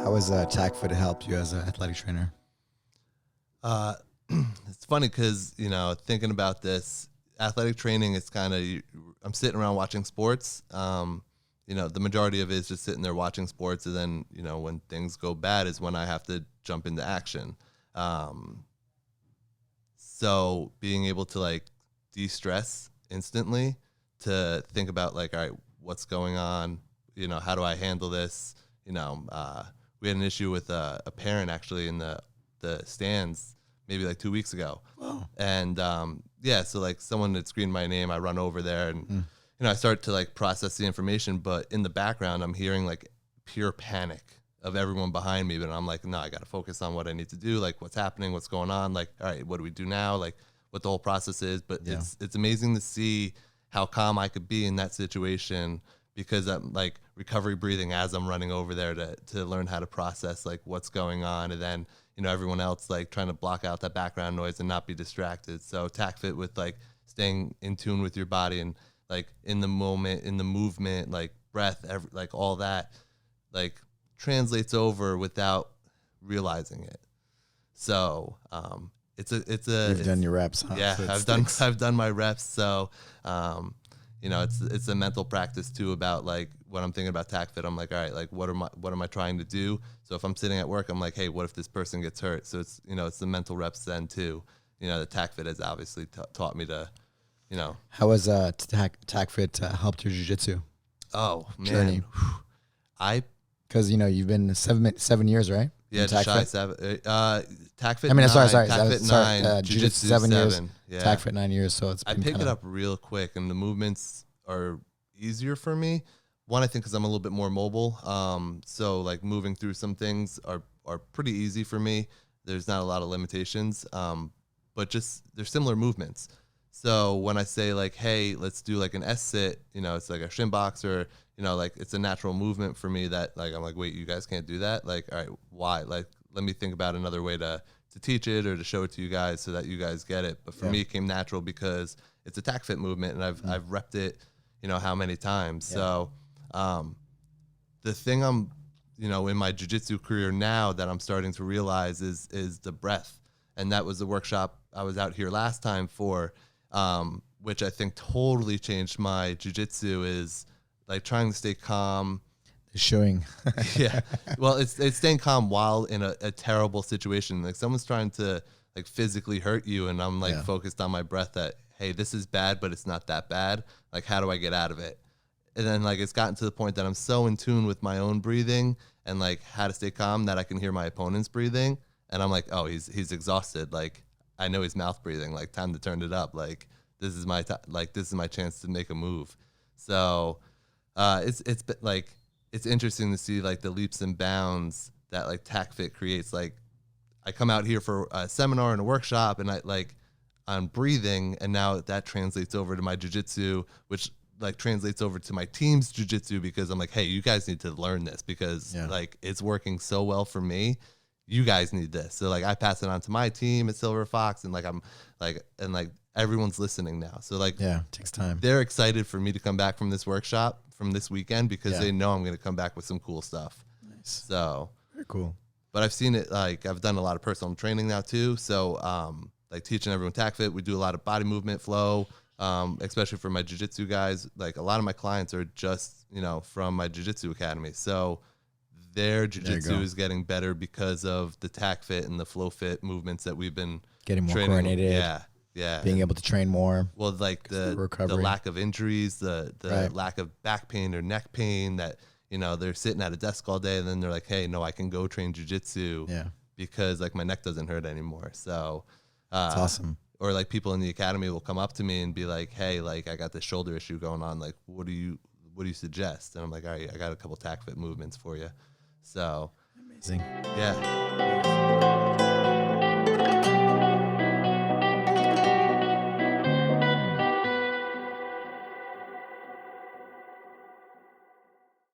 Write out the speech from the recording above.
How has TACFIT helped you as an athletic trainer? It's funny because, thinking about this, athletic training is kind of, I'm sitting around watching sports. The majority of it is just sitting there watching sports. And then, when things go bad is when I have to jump into action. So being able to like de-stress instantly, to think about like, all right, what's going on? How do I handle this? We had an issue with a parent actually in the stands maybe like 2 weeks ago. Wow. And so like someone had screamed my name, I run over there and I start to like process the information, but in the background I'm hearing like pure panic of everyone behind me. But I'm like, no, I got to focus on what I need to do, like what's happening, what's going on, like, all right, what do we do now, like what the whole process is. But it's amazing to see how calm I could be in that situation, because I'm like recovery breathing as I'm running over there to learn how to process like what's going on. And then, everyone else like trying to block out that background noise and not be distracted. So TACFIT with like staying in tune with your body and like in the moment, in the movement, like breath, like all that, like translates over without realizing it. So you've done your reps, huh? Yeah, So I've done my reps. So it's a mental practice too about like when I'm thinking about TACFIT, I'm like, all right, like what am I trying to do? So if I'm sitting at work, I'm like, hey, what if this person gets hurt? So it's it's the mental reps then too. The TACFIT has obviously taught me to, How has TACFIT helped your jiu-jitsu Oh man, journey? Because you've been 7 years, right? Yeah, in TACFIT? shy 7. TACFIT. I mean, 9, sorry. TACFIT 9, Jiu-jitsu Jiu-Jitsu 7 years, 7. Yeah. TACFIT 9 years. So it's I been pick it up real quick, and the movements are easier for me. One, I think because I'm a little bit more mobile. So like moving through some things are pretty easy for me. There's not a lot of limitations, but just they're similar movements. So when I say like, hey, let's do like an S-sit, it's like a shin box, or, like it's a natural movement for me that like, I'm like, wait, you guys can't do that? Like, all right, why? Like, let me think about another way to teach it or to show it to you guys so that you guys get it. But for me, it came natural because it's a TACFIT movement, and I've repped it, how many times. Yeah. So the thing I'm, in my jiu-jitsu career now that I'm starting to realize is the breath. And that was the workshop I was out here last time for, which I think totally changed my jiu-jitsu, is like trying to stay calm. Showing. Yeah. Well, it's staying calm while in a terrible situation. Like someone's trying to like physically hurt you, and I'm like focused on my breath that, hey, this is bad, but it's not that bad. Like, how do I get out of it? And then like it's gotten to the point that I'm so in tune with my own breathing and like how to stay calm that I can hear my opponent's breathing. And I'm like, oh, he's exhausted. Like, I know he's mouth breathing. Like, time to turn it up. Like, this is my chance to make a move. So it's been, like, it's interesting to see like the leaps and bounds that like TACFIT creates. Like, I come out here for a seminar and a workshop, and I'm breathing, and now that translates over to my jiu-jitsu, which like translates over to my team's jiu-jitsu, because I'm like, hey, you guys need to learn this, because like it's working so well for me. You guys need this. So like I pass it on to my team at Silver Fox, and like I'm like, and like everyone's listening now. So like, it takes time. They're excited for me to come back from this workshop from this weekend, because they know I'm going to come back with some cool stuff. Nice. So very cool. But I've seen it, like I've done a lot of personal training now too. So like teaching everyone TACFIT, we do a lot of body movement flow, especially for my jiu-jitsu guys. Like a lot of my clients are just, from my jiu-jitsu academy. So their jiu-jitsu is getting better because of the TACFIT and the flow fit movements that we've been getting more training. coordinated. Yeah. Being able to train more. Well, like the lack of injuries, the lack of back pain or neck pain, that, they're sitting at a desk all day, and then they're like, hey, no, I can go train jiu-jitsu because like my neck doesn't hurt anymore. So that's awesome. Or like people in the academy will come up to me and be like, hey, like I got this shoulder issue going on. Like, what do you suggest? And I'm like, all right, I got a couple TACFIT movements for you. So amazing. Yeah.